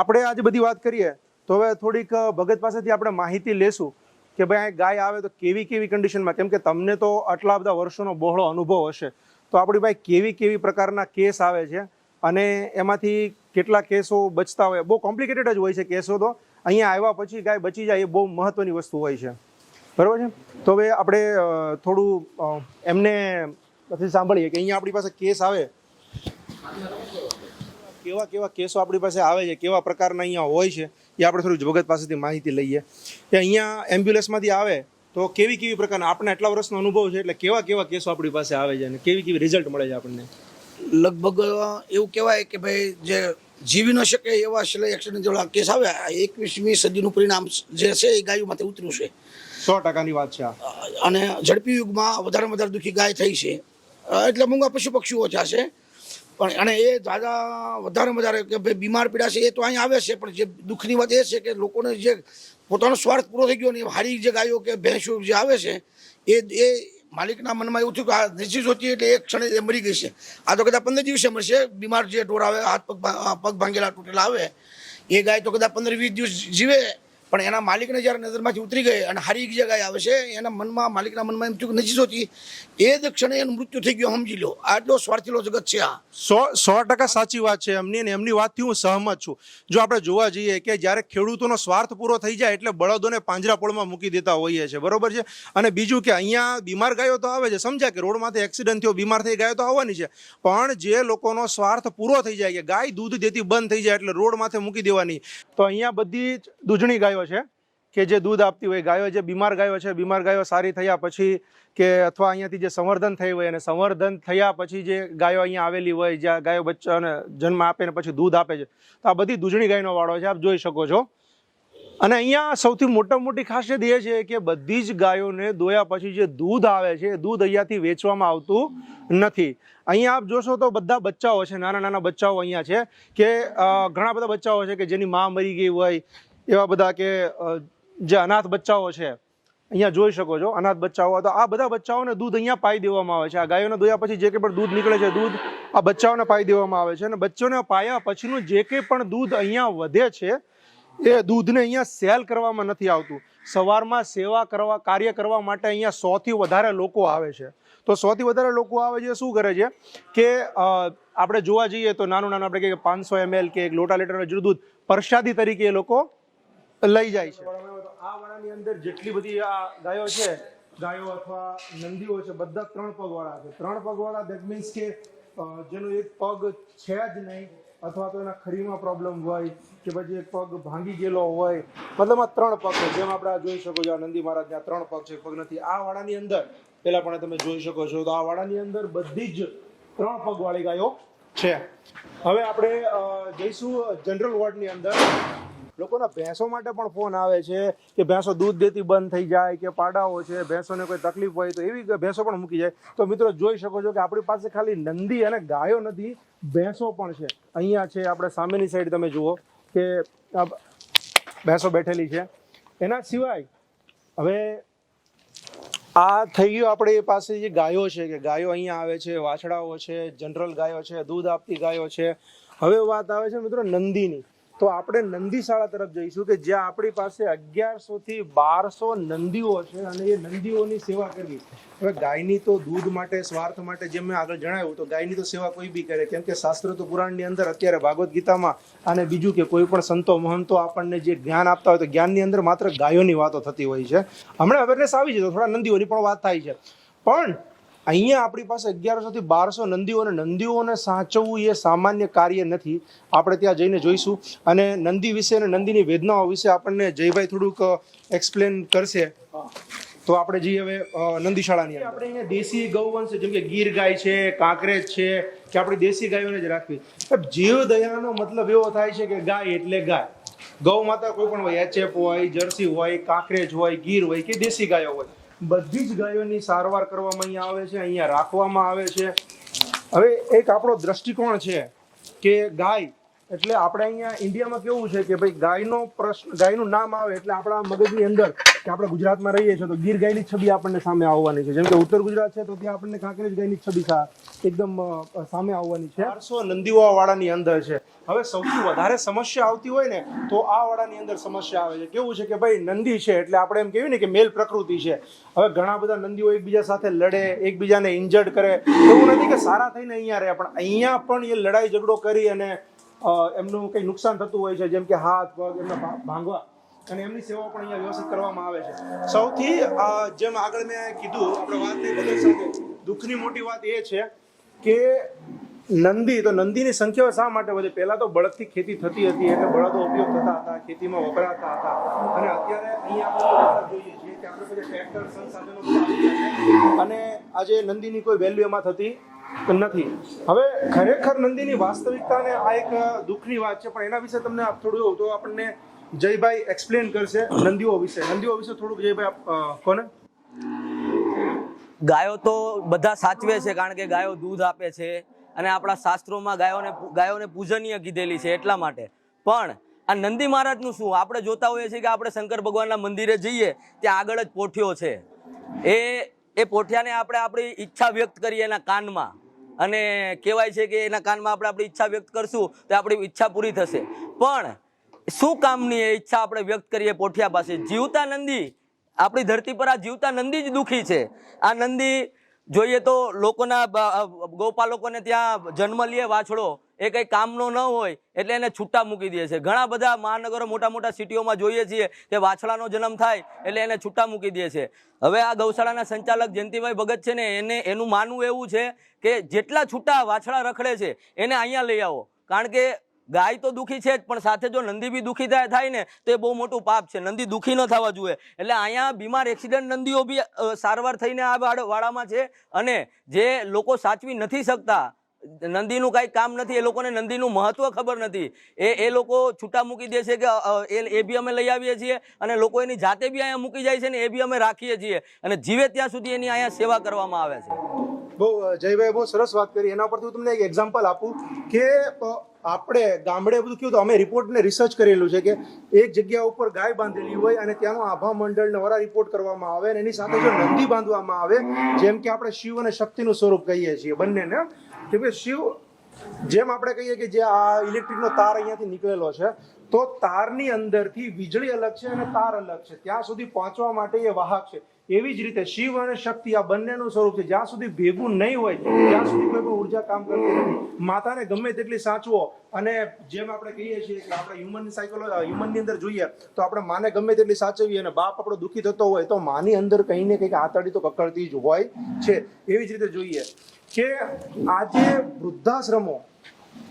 આપણે આજે બધી વાત કરીએ તો હવે થોડીક ભગત પાસેથી આપણે માહિતી લેશું કે ભાઈ આ ગાય આવે તો કેવી કેવી કન્ડિશનમાં, કેમ કે તમને તો આટલા બધા વર્ષોનો બહોળો અનુભવ હશે. તો આપણી ભાઈ કેવી કેવી પ્રકારના કેસ આવે છે અને એમાંથી કેટલા કેસો બચતા હોય. બહુ કોમ્પ્લિકેટેડ જ હોય છે કેસો. તો અહીંયા આવ્યા પછી ગાય બચી જાય એ બહુ મહત્વની વસ્તુ હોય છે, બરાબર છે. તો હવે આપણે થોડું એમને પછી સાંભળીએ કે અહીંયા આપણી પાસે કેસ આવે, કેવા કેવા કેસો આપણી પાસે આવે છે, કેવા પ્રકારના અહીંયા હોય છે, એ આપણે થોડું ભગત પાસેથી માહિતી લઈએ કે અહીંયા એમ્બ્યુલન્સમાંથી આવે તો કેવી કેવી પ્રકારના, આપણે આટલા વર્ષનો અનુભવ છે એટલે કેવા કેવા કેસો આપણી પાસે આવે છે અને કેવી કેવી રિઝલ્ટ મળે છે આપણને. લગભગ એવું કહેવાય કે ભાઈ જે જીવી ન શકે એવા સિલાઈ એક્સિડન્ટ જેવા કેસ આવે. 21મી સદીનું પરિણામ જે છે એ ગાયોમાંથી ઉતર્યું છે. 100%ની વાત છે. અને ઝડપી યુગમાં વધારે વધારે દુઃખી ગાય થઈ છે, એટલે મૂંગા પશુ પક્ષીઓ ઓછા છે. પણ અને એ દાદા વધારે કે ભાઈ બીમાર પીડા છે એ તો અહીંયા આવે છે. પણ જે દુઃખની વાત એ છે કે લોકોને જે પોતાનો સ્વાર્થ પૂરો થઈ ગયો ને હારી જે ગાયો કે ભેંસો જે આવે છે એ માલિકના મનમાં એવું થયું કે આ ડિસીઝ હતી એટલે એક ક્ષણે એ મરી ગઈ છે. આ તો કદાચ 15 દિવસે મરશે. બીમાર જે ઢોર આવે, હાથ પગ ભાંગેલા તૂટેલા આવે, એ ગાય તો કદાચ 15-20 દિવસ જીવે. પણ એના માલિકને જ્યારે નજરમાંથી ઉતરી ગઈ અને હારી જે ગાય આવે છે એના મનમાં, માલિકના મનમાં એમ થયું કે નજીસ હતી, એ જ ક્ષણે એનું મૃત્યુ થઈ ગયું. સમજી લો, આટલો સ્વાર્થીલો જગત છે આ. 100% સાચી વાત છે એમની, અને એમની વાતથી હું સહમત છું. જો આપણે જોવા જઈએ કે જ્યારે ખેડૂતોનો સ્વાર્થ પૂરો થઈ જાય એટલે બળદોને પાંજરાપોળમાં મૂકી દેતા હોઈએ છે, બરોબર છે. અને બીજું કે અહીંયા બીમાર ગાયો તો આવે છે, સમજ્યા કે રોડમાંથી એક્સિડન્ટ થયો, બીમાર થઈ ગાયો તો આવવાની છે. પણ જે લોકોનો સ્વાર્થ પૂરો થઈ જાય કે ગાય દૂધ દેતી બંધ થઈ જાય એટલે રોડ માથે મૂકી દેવાની. તો અહીંયા બધી જ દૂધણી ગાયો છે કે જે દૂધ આપતી હોય. ગાયો જે બીમાર ગાયો છે, બીમાર ગાયો સારી થયા પછી કે અથવા અહીંયાથી જે સંવર્ધન થઈ હોય અને સંવર્ધન થયા પછી જે ગાયો અહીંયા આવેલી હોય, જ્યાં ગાયો બચ્ચાને જન્મ આપે ને પછી દૂધ આપે છે, તો આ બધી દૂધણી ગાયનો વાળો છે, આપ જોઈ શકો છો. અને અહીંયા સૌથી મોટી ખાસિયત એ છે કે બધી જ ગાયોને દોયા પછી જે દૂધ આવે છે એ દૂધ અહીંયાથી વેચવામાં આવતું નથી. અહીંયા આપ જોશો તો બધા બચ્ચાઓ છે, નાના નાના બચ્ચાઓ અહીંયા છે કે ઘણા બધા બચ્ચાઓ છે કે જેની માં મરી ગઈ હોય, એવા બધા કે જે અનાથ બચ્ચાઓ છે, અહીંયા જોઈ શકો છો અનાથ બચ્ચાઓ. તો આ બધા બચ્ચાઓને દૂધ અહીંયા પાઈ દેવામાં આવે છે. આ ગાયોને દોયા પછી જે કંઈ પણ દૂધ નીકળે છે, દૂધ આ બચ્ચાઓને પાઈ દેવામાં આવે છે. અને બચ્ચાઓને પાયા પછીનું જે કંઈ પણ દૂધ અહીંયા વધે છે એ દૂધને અહીંયા સેલ કરવામાં નથી આવતું. સવારમાં કાર્ય કરવા માટે અહીંયા 100થી વધારે લોકો આવે છે. તો 100થી વધારે લોકો આવે છે, શું કરે છે કે આપણે જોવા જઈએ તો નાનું આપણે કહીએ 500 ml કે 1 લોટા લીટર જેટલું દૂધ પ્રસાદી તરીકે એ લોકો લઈ જાય છે. આ વાળાની અંદર જેટલી બધી આ ગાયો છે, ગાયો અથવા નંદીઓ છે, બધા 3 પગવાળા છે. 3 પગવાળા દેટ મીન્સ કે જેનો એક પગ છે જ નહીં, અથવા તો એના ખરીમાં પ્રોબ્લેમ હોય કે પછી એક પગ ભાંગી ગયેલો હોય, મતલબ આ 3 પગ છે. જેમ આપણે જોઈ શકો છો આ નંદી મહારાજના 3 પગ છે, પગ નથી. આ વાળાની અંદર પેલા પણ તમે જોઈ શકો છો તો આ વાળાની અંદર બધી જ 3 પગવાળી ગાયો છે. હવે આપણે જઈશું જનરલ વોર્ડની અંદર. લોકોના ભેંસો માટે પણ ફોન આવે છે કે ભેંસો દૂધ દેતી બંધ થઈ જાય કે પાડાઓ છે, ભેંસોને કોઈ તકલીફ હોય તો એવી ભેંસો પણ મૂકી જાય. તો મિત્રો જોઈ શકો છો કે આપણી પાસે ખાલી નંદી અને ગાયો નથી, ભેંસો પણ છે. અહીંયા છે આપણે સામેની સાઈડ તમે જુઓ કે ભેંસો બેઠેલી છે. એના સિવાય હવે આ થઈ ગયું આપણે પાસે જે ગાયો છે કે ગાયો અહીંયા આવે છે, વાછડાઓ છે, જનરલ ગાયો છે, દૂધ આપતી ગાયો છે. હવે વાત આવે છે મિત્રો નંદીની. તો આપણે નંદીશાળા તરફ જઈશું કે જ્યાં આપણી પાસે 1100 થી 1200 નંદીઓ છે અને એ નંદીઓની સેવા કરવી. હવે ગાયની તો દૂધ માટે, સ્વાર્થ માટે, જેમ મેં આગળ જણાવ્યું, તો ગાયની તો સેવા કોઈ બી કરે, કેમ કે શાસ્ત્ર તો પુરાણની અંદર અત્યારે ભાગવત ગીતામાં અને બીજું કે કોઈ પણ સંતો મહંતો આપણને જે જ્ઞાન આપતા હોય તો જ્ઞાનની અંદર માત્ર ગાયોની વાતો થતી હોય છે. હમણાં અવેરનેસ આવી છે તો થોડા નંદીઓની પણ વાત થાય છે, પણ અહીંયા આપણી પાસે 1100 થી 1200 નંદીઓ, અને નંદીઓને સાચવવું એ સામાન્ય કાર્ય નથી. આપણે ત્યાં જઈને જોઈશું અને નંદી વિશે અને નંદીની વેદનાઓ વિશે આપણને જયભાઈ થોડુંક એક્સપ્લેન કરશે. તો આપણે જઈએ હવે નંદીશાળાની અંદર. આપણે અહીંયા દેશી ગૌવંશ જેમ કે ગીર ગાય છે, કાંકરેજ છે, કે આપણી દેશી ગાયોને જ રાખવી. જીવ દયાનો મતલબ એવો થાય છે કે ગાય એટલે ગાય. ગૌ માતા કોઈ પણ હોય, એચએફ હોય, જર્સી હોય, કાંકરેજ હોય, ગીર હોય કે દેશી ગાયો હોય, બધી જ ગાયોની સારવાર કરવામાં અહીંયા આવે છે, અહીંયા રાખવામાં આવે છે. હવે એક આપણો દ્રષ્ટિકોણ છે કે ગાય એટલે આપણે અહીંયા ઇન્ડિયામાં કેવું છે કે ભાઈ ગાયનો પ્રશ્ન, ગાયનું નામ આવે એટલે આપણા મગજની અંદર, કે આપણે ગુજરાતમાં રહીએ છીએ તો ગીર ગાયની છબી આપણને સામે આવવાની છે. જેમ કે ઉત્તર ગુજરાત છે તો ત્યાં આપણને કાંકરેજ ગાયની છબી એકદમ સામે આવવાની છે. 400 નંદીઓ આ વાડાની અંદર છે. હવે સૌથી વધારે સમસ્યા આવતી હોય ને તો આ વાડાની અંદર સમસ્યા આવે છે. કેવું છે કે ભાઈ નંદી છે એટલે આપણે એમ કહેવું ને કે મેલ પ્રકૃતિ છે. હવે ઘણા બધા નંદીઓ એકબીજા સાથે લડે, એકબીજાને ઇન્જર્ડ કરે. એવું નથી કે સારા થઈને અહીંયા રહે, પણ અહીંયા પણ એ લડાઈ ઝઘડો કરી અને એમનું કંઈ નુકસાન થતું હોય છે, જેમ કે હાથ પગ એમના ભાંગવા, અને એમની સેવાઓ પણ અહીંયા વ્યવસ્થિત કરવામાં આવે છે. સૌથી જેમ આગળ મેં કીધું, આપણે વાત થઈ બધા સાથે, દુઃખની મોટી વાત એ છે કે નંદી, તો નંદીની સંખ્યા શા માટે વધે? પહેલા તો બળદથી ખેતી થતી હતી એટલે બળદો ઉપયોગ થતા હતા, ખેતીમાં વપરાતા હતા, અને અત્યારે અહીંયા આપણે જોઈએ છીએ કે આપણે બધા ટ્રેક્ટર, સંસાધનો, અને આજે નંદીની કોઈ વેલ્યુ એમાં થતી નથી. હવે ખરેખર નંદીની વાસ્તવિકતાને આ એક દુઃખની વાત છે, પણ એના વિશે તમને થોડું તો આપણને જયભાઈ એક્સપ્લેન કરશે નંદીઓ વિશે. નંદીઓ વિશે થોડુંક જયભાઈ કોને? ગાયો તો બધા સાચવે છે, કારણ કે ગાયો દૂધ આપે છે અને આપણા શાસ્ત્રોમાં ગાયોને પૂજનીય કીધેલી છે એટલા માટે. પણ આ નંદી મહારાજનું શું? આપણે જોતા હોઈએ છીએ કે આપણે શંકર ભગવાનના મંદિરે જઈએ ત્યાં આગળ જ પોઠિયો છે. એ પોઠિયાને આપણે આપણી ઈચ્છા વ્યક્ત કરીએ એના કાનમાં, અને કહેવાય છે કે એના કાનમાં આપણે આપણી ઈચ્છા વ્યક્ત કરશું તો આપણી ઈચ્છા પૂરી થશે. પણ શું કામની એ ઈચ્છા આપણે વ્યક્ત કરીએ પોઠિયા પાસે? જીવતા નંદી, આપણી ધરતી પર આ જીવતા નંદી જ દુઃખી છે. આ નંદી જોઈએ તો લોકોના ગોપાલકોને ત્યાં જન્મ લે વાછડો, એ કંઈ કામનો ન હોય એટલે એને છૂટા મૂકી દે છે. ઘણા બધા મહાનગરો, મોટા મોટા સિટીઓમાં જોઈએ છીએ કે વાછડાનો જન્મ થાય એટલે એને છૂટા મૂકી દે છે. હવે આ ગૌશાળાના સંચાલક જયંતિભાઈ ભગત છે ને, એનું માનવું એવું છે કે જેટલા છૂટા વાછડા રખડે છે એને અહીંયા લઈ આવો, કારણ કે ગાય તો દુઃખી છે જ, પણ સાથે જો નંદી બી દુઃખી થાય ને તો એ બહુ મોટું પાપ છે. નંદી દુઃખી ન થવા જોઈએ. એટલે અહીંયા બીમાર એક્સિડન્ટ નંદીઓ બી સારવાર થઈને આ વાડામાં છે, અને જે લોકો સાચવી નથી શકતા, નંદીનું કાંઈ કામ નથી, એ લોકોને નંદીનું મહત્વ ખબર નથી, એ લોકો છૂટા મૂકી દે છે કે એ બી અમે લઈ આવીએ છીએ, અને લોકો એની જાતે બી અહીંયા મૂકી જાય છે ને એ બી અમે રાખીએ છીએ, અને જીવે ત્યાં સુધી એની અહીંયા સેવા કરવામાં આવે છે. બહુ જયભાઈ બહુ સરસ વાત કરી. એના પરથી હું તમને એક એક્ઝામ્પલ આપું કે આપણે ગામડે બધું કેવું, તો અમે રિપોર્ટને રિસર્ચ કરેલું છે કે એક જગ્યા ઉપર ગાય બાંધેલી હોય અને ત્યાંનો આભા મંડળને વરા રિપોર્ટ કરવામાં આવે, અને એની સાથે જો નંદી બાંધવામાં આવે, જેમ કે આપણે શિવ અને શક્તિનું સ્વરૂપ કહીએ છીએ બંનેને, કે ભાઈ શિવ, જેમ આપણે કહીએ કે જે આ ઇલેક્ટ્રિકનો તાર અહીંયાથી નીકળેલો છે, તો તારની અંદરથી વીજળી અલગ છે અને તાર અલગ છે, ત્યાં સુધી પહોંચવા માટે એ વાહક છે. એવી જ રીતે શિવ અને શક્તિ આ બંનેનું સ્વરૂપ છે. જ્યાં સુધી ભેગું નહીં હોય ત્યાં સુધી કોઈ પણ ઉર્જા કામ કરતી નથી. માતાને ગમે તેટલી સાચવો, અને જેમ આપણે કહીએ છીએ કે આપણે હ્યુમનની અંદર જોઈએ તો આપણે માને ગમે તેટલી સાચવીએ, અને બાપ આપણો દુઃખી થતો હોય તો માની અંદર કંઈ ને કંઈક આતડી તો કકડતી જ હોય છે. એવી જ રીતે જોઈએ કે આજે વૃદ્ધાશ્રમો,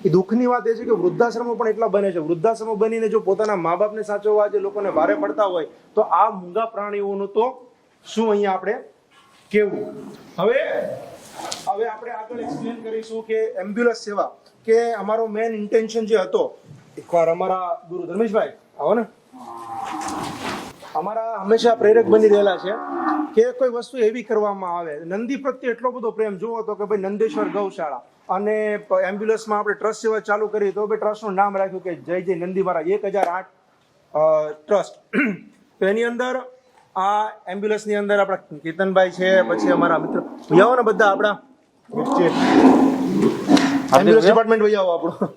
એ દુઃખની વાત એ છે કે વૃદ્ધાશ્રમો પણ એટલા બને છે. વૃદ્ધાશ્રમો બનીને જો પોતાના મા બાપને સાચવવા જે લોકોને ભારે પડતા હોય તો આ મૂંગા પ્રાણીઓનું તો શું અહીંયા આપણે કેવું. હવે આપણે આગળ એક્સપ્લેન કરીશું કે એમ્બ્યુલન્સ સેવા, કે અમારો મેઇન ઇન્ટેન્શન જે હતો, એકવાર અમારા ગુરુ ધર્મેશભાઈ આવો ને, અમારા હંમેશા પ્રેરક બની રહેલા છે કે કોઈ વસ્તુ એવી કરવામાં આવે. નંદી પ્રત્યે એટલો બધો પ્રેમ જોવો તો કે ભાઈ નંદેશ્વર ગૌશાળા અને એમ્બ્યુલન્સમાં આપણે ટ્રસ્ટ સેવા ચાલુ કરી, તો ભાઈ ટ્રસ્ટનું નામ રાખ્યું કે જય જય નંદી મહારાજ 1008 ટ્રસ્ટ. તો એની અંદર આ એમ્બ્યુલન્સની અંદર આપણા કેતનભાઈ છે, પછી અમારા મિત્ર ભૈયાઓ ને બધા આપણા એમ્બ્યુલન્સ ડિપાર્ટમેન્ટ ભૈયાઓ આપણું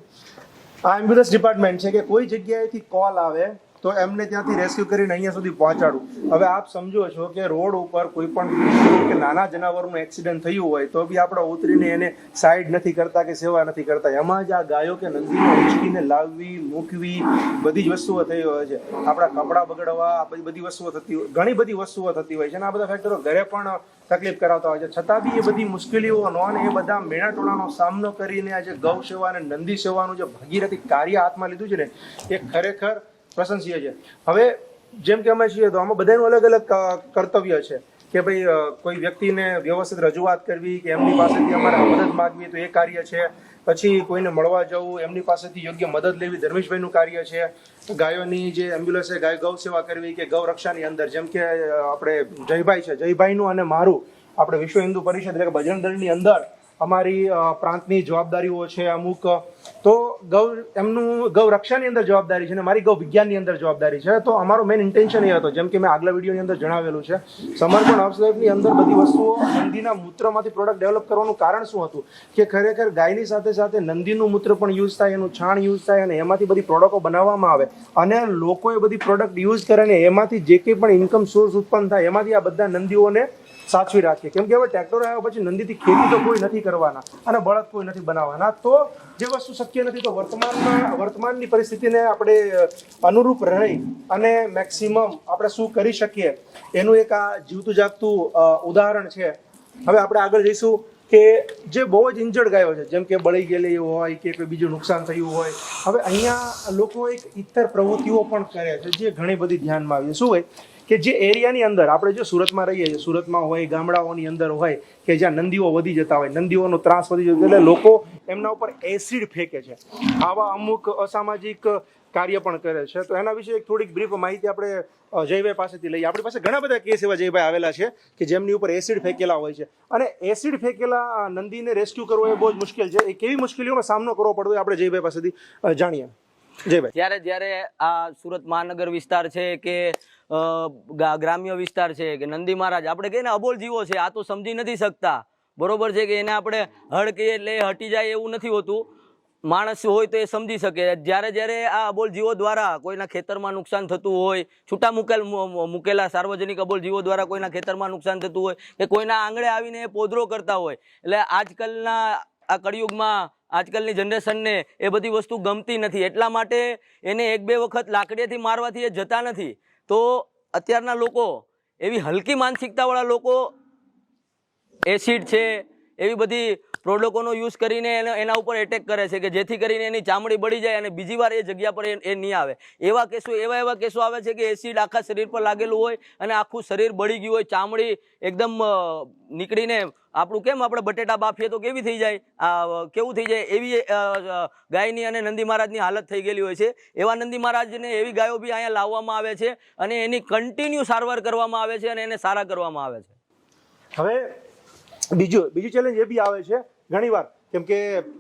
આ એમ્બ્યુલન્સ ડિપાર્ટમેન્ટ છે કે કોઈ જગ્યાએથી કોલ આવે તો એમને ત્યાંથી રેસ્ક્યુ કરીને અહીંયા સુધી પહોંચાડું. હવે આપ સમજો છો કે રોડ ઉપર કોઈ પણ કે નાના જનાવરનું એક્સિડન્ટ થયું હોય તો બી આપણે ઉતરીને એને સાઈડ નથી કરતા કે સેવા નથી કરતા. એમાં જ આ ગાયો કે નંદીને ઉંચકીને લાવવી મૂકવી બધી જ વસ્તુઓ થઈ હોય છે. આપણા કપડાં બગડવા બધી વસ્તુઓ થતી હોય, ઘણી બધી વસ્તુઓ થતી હોય છે અને આ બધા ફેક્ટરો ઘરે પણ તકલીફ કરાવતા હોય છે. છતાં બી એ બધી મુશ્કેલીઓનો અને એ બધા મેળા ટોળાનો સામનો કરીને આજે ગૌ સેવા અને નંદી સેવાનું જે ભગીરથી કાર્ય હાથમાં લીધું છે ને એ ખરેખર પ્રશંસનીય છે. હવે જેમ કે અમે છીએ તો આમાં બધાનું અલગ અલગ કર્તવ્ય છે કે ભાઈ કોઈ વ્યક્તિને વ્યવસ્થિત રજૂઆત કરવી કે એમની પાસેથી અમારે મદદ માગવી તો એ કાર્ય છે. પછી કોઈને મળવા જવું, એમની પાસેથી યોગ્ય મદદ લેવી ધર્મેશભાઈનું કાર્ય છે. ગાયોની જે એમ્બ્યુલન્સ છે ગૌ સેવા કરવી કે ગૌ રક્ષાની અંદર જેમ કે આપણે જયભાઈ છે, જયભાઈનું અને મારું આપણે વિશ્વ હિન્દુ પરિષદ એટલે કે બજરંગ દળની અંદર અમારી પ્રાંતની જવાબદારીઓ છે અમુક. તો એમનું ગૌ રક્ષાની અંદર જવાબદારી છે અને મારી ગૌ વિજ્ઞાનની અંદર જવાબદારી છે. તો અમારો મેઇન ઇન્ટેન્શન એ હતો જેમ કે મેં આગલા વિડીયોની અંદર જણાવેલું છે, સમર્પણ હર્બ્સ લાઈફની અંદર બધી વસ્તુઓ નંદીના મૂત્રમાંથી પ્રોડક્ટ ડેવલપ કરવાનું કારણ શું હતું કે ખરેખર ગાયની સાથે સાથે નંદીનું મૂત્ર પણ યુઝ થાય, એનું છાણ યુઝ થાય અને એમાંથી બધી પ્રોડક્ટો બનાવવામાં આવે અને લોકો એ બધી પ્રોડક્ટ યુઝ કરે અને એમાંથી જે કંઈ પણ ઇન્કમ સોર્સ ઉત્પન્ન થાય એમાંથી આ બધા નંદીઓને સાચવી રાખીએ. કેમ કે હવે ટ્રેક્ટર આવ્યા પછી નંદીથી ખેતી તો કોઈ નથી કરવાના અને બળદ કોઈ નથી બનાવવાના. તો જે વસ્તુ શક્ય નથી તો વર્તમાનની પરિસ્થિતિને આપણે અનુરૂપ રહી અને મેક્સિમમ આપણે શું કરી શકીએ એનું એક આ જીવતું જાગતું ઉદાહરણ છે. હવે આપણે આગળ જઈશું કે જે બહુ જ ઇન્જર્ડ ગાયો છે જેમ કે બળી ગયેલી હોય કે કોઈ બીજું નુકસાન થયું હોય. હવે અહીંયા લોકો એક ઇતર પ્રવૃત્તિઓ પણ કરે છે જે ઘણી બધી ધ્યાનમાં આવી. શું હોય કે જે એરિયાની અંદર આપણે જો સુરતમાં રહીએ છીએ, સુરતમાં હોય ગામડાઓની અંદર હોય કે જ્યાં નંદીઓ વધી જતા હોય, નંદીઓનો ત્રાસ વધી જતો એટલે લોકો એમના ઉપર એસિડ ફેંકે છે. આવા અમુક અસામાજિક કાર્ય પણ કરે છે. તો એના વિશે એક થોડીક બ્રીફ માહિતી આપણે જયભાઈ પાસેથી લઈએ. આપણી પાસે ઘણા બધા કેસ એવા જયભાઈ આવેલા છે કે જેમની ઉપર એસિડ ફેંકેલા હોય છે અને એસિડ ફેંકેલા નંદીને રેસ્ક્યુ કરવો એ બહુ જ મુશ્કેલ છે. એ કેવી મુશ્કેલીઓનો સામનો કરવો પડતો હોય આપણે જયભાઈ પાસેથી જાણીએ. જયભાઈ, જ્યારે આ સુરત મહાનગર વિસ્તાર છે કે ગ્રામ્ય વિસ્તાર છે કે નંદી મહારાજ આપણે કહીએ ને અબોલ જીવો છે, આ તો સમજી નથી શકતા, બરોબર છે કે એને આપણે હળ કહીએ એટલે હટી જાય એવું નથી હોતું. માણસ હોય તો એ સમજી શકે. જ્યારે આ અબોલ જીવો દ્વારા કોઈના ખેતરમાં નુકસાન થતું હોય, છૂટા મૂકેલા સાર્વજનિક અબોલ જીવો દ્વારા કોઈના ખેતરમાં નુકસાન થતું હોય કે કોઈના આંગણે આવીને એ પોદરો કરતા હોય એટલે આજકાલના આ કળિયુગમાં આજકાલની જનરેશનને એ બધી વસ્તુ ગમતી નથી. એટલા માટે એને 1-2 વખત લાકડીથી મારવાથી એ જતા નથી. તો અત્યારના લોકો એવી હલકી માનસિકતાવાળા લોકો એસિડ છે એવી બધી પ્રોડક્ટોનો યુઝ કરીને એના ઉપર એટેક કરે છે કે જેથી કરીને એની ચામડી બળી જાય અને બીજી વાર એ જગ્યા પર એ નહીં આવે. એવા કેસો આવે છે કે એસિડ આખા શરીર પર લાગેલું હોય અને આખું શરીર બળી ગયું હોય, ચામડી એકદમ નીકળીને આપણું કેમ આપણે બટેટા બાફીએ તો કેવી થઈ જાય, કેવું થઈ જાય એવી ગાયની અને નંદી મહારાજની હાલત થઈ ગયેલી હોય છે. એવા નંદી મહારાજને એવી ગાયો બી અહીંયા લાવવામાં આવે છે અને એની કન્ટિન્યુ સારવાર કરવામાં આવે છે અને એને સારા કરવામાં આવે છે. હવે બીજું ચેલેન્જ એ બી આવે છે ઘણી વાર કેમ કે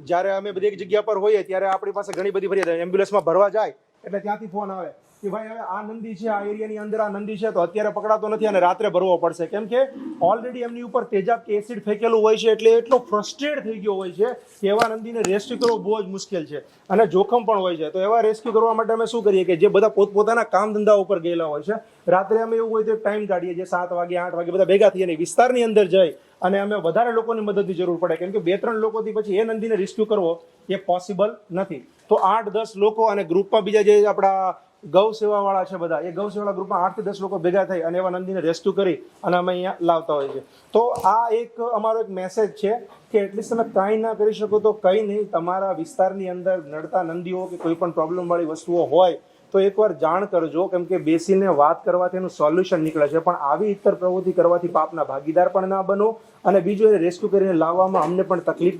જ્યારે અમે બધી એક જગ્યા પર હોઈએ ત્યારે આપણી પાસે ઘણી બધી ફરિયાદ એમ્બ્યુલન્સમાં ભરવા જાય એટલે ત્યાંથી ફોન આવે કે ભાઈ હવે આ નંદી છે, આ એરિયાની અંદર આ નંદી છે તો અત્યારે પકડાતો નથી અને રાત્રે ભરવો પડશે. કેમ કે ઓલરેડી એમની ઉપર તેજાબ કે એસિડ ફેંકેલું હોય છે એટલે એટલો ફ્રસ્ટ્રેટ થઈ ગયો હોય છે કે એવા નંદીને રેસ્ક્યુ કરવો બહુ જ મુશ્કેલ છે અને જોખમ પણ હોય છે. તો એવા રેસ્ક્યુ કરવા માટે અમે શું કરીએ કે જે બધા પોતપોતાના કામ ધંધા ઉપર ગયેલા હોય છે, રાત્રે અમે એવું હોય તો ટાઈમ કાઢીએ જે 7 વાગે 8 વાગે બધા ભેગા થઈએ ને વિસ્તારની અંદર જઈ અને અમે વધારે લોકોની મદદની જરૂર પડે કેમ કે 2-3 લોકોથી પછી એ નંદીને રેસ્ક્યુ કરવો એ પોસિબલ નથી. તો 8-10 લોકો અને ગ્રુપમાં બીજા જે આપણા ગૌ સેવા વાળા છે બધા એ ગૌ સેવા ગ્રુપમાં 8 થી 10 લોકો ભેગા થઈ અને એવા નંદીને રેસ્ક્યુ કરી અને અમે અહીંયા લાવતા હોય છે. તો આ એક અમારો એક મેસેજ છે કે એટલીસ્ટ તમે કાંઈ ના કરી શકો તો કંઈ નહીં, તમારા વિસ્તારની અંદર નડતા નંદીઓ કે કોઈ પણ પ્રોબ્લેમ વાળી વસ્તુઓ હોય તો એકવાર જાણ કરજો કેમ કે બેસીને વાત કરવાથી એનું સોલ્યુશન નીકળે છે. પણ આવી ઇતર પ્રવૃત્તિ કરવાથી પાપના ભાગીદાર પણ ના બનો અને બીજું એને રેસ્ક્યુ કરીને લાવવામાં અમને પણ તકલીફ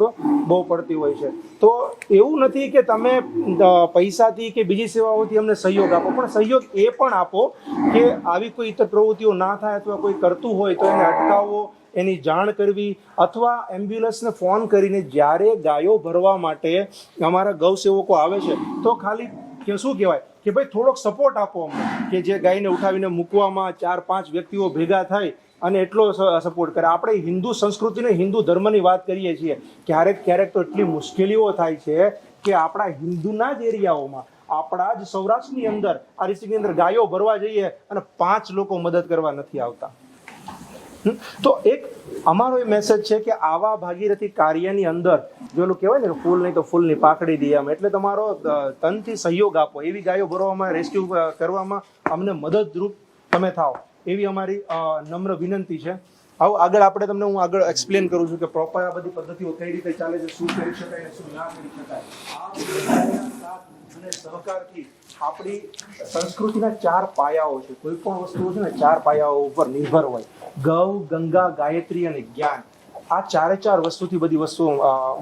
બહુ પડતી હોય છે. તો એવું નથી કે તમે પૈસાથી કે બીજી સેવાઓથી અમને સહયોગ આપો, પણ સહયોગ એ પણ આપો કે આવી કોઈ ઇતર પ્રવૃત્તિઓ ના થાય અથવા કોઈ કરતું હોય તો એને અટકાવવો, એની જાણ કરવી અથવા એમ્બ્યુલન્સને ફોન કરીને જ્યારે ગાયો ભરવા માટે અમારા ગૌ સેવકો આવે છે તો ખાલી કે શું કહેવાય કે ભાઈ થોડોક સપોર્ટ આપો અમને કે જે ગાયને ઉઠાવીને મૂકવામાં 4-5 વ્યક્તિઓ ભેગા થાય અને એટલો સપોર્ટ કરે. આપણે હિન્દુ સંસ્કૃતિને હિન્દુ ધર્મની વાત કરીએ છીએ, ક્યારેક તો એટલી મુશ્કેલીઓ થાય છે કે આપણા હિન્દુના જ એરિયાઓમાં, આપણા જ સૌરાષ્ટ્રની અંદર આ ડિસ્ટ્રિક્ટની અંદર ગાયો ભરવા જઈએ અને 5 લોકો મદદ કરવા નથી આવતા. તો એક અમારો એ મેસેજ છે કે આવા ભાગીરથી કાર્યની અંદર જો ઓલું કહેવાય ને ફૂલ નહીં તો ફૂલની પાકડી દઈએ આમ, એટલે તમારો તનથી સહયોગ આપો, એવી ગાયો ભરવામાં, રેસ્ક્યુ કરવામાં અમને મદદરૂપ તમે થાઓ, એવી અમારી નમ્ર વિનંતી છે. આવું આગળ આપણે તમને હું આગળ એક્સપ્લેન કરું છું કે પ્રોપર આ બધી પદ્ધતિઓ કઈ રીતે ચાલે છે, શું કરી શકાય ને શું ના કરી શકાય. આ બધાના સાથ અને સહકારથી આપણી સંસ્કૃતિના 4 પાયાઓ છે. કોઈ પણ વસ્તુ છે ને 4 પાયાઓ ઉપર નિર્ભર હોય: ગૌ, ગંગા, ગાયત્રી અને જ્ઞાન. આ 4 વસ્તુથી બધી વસ્તુઓ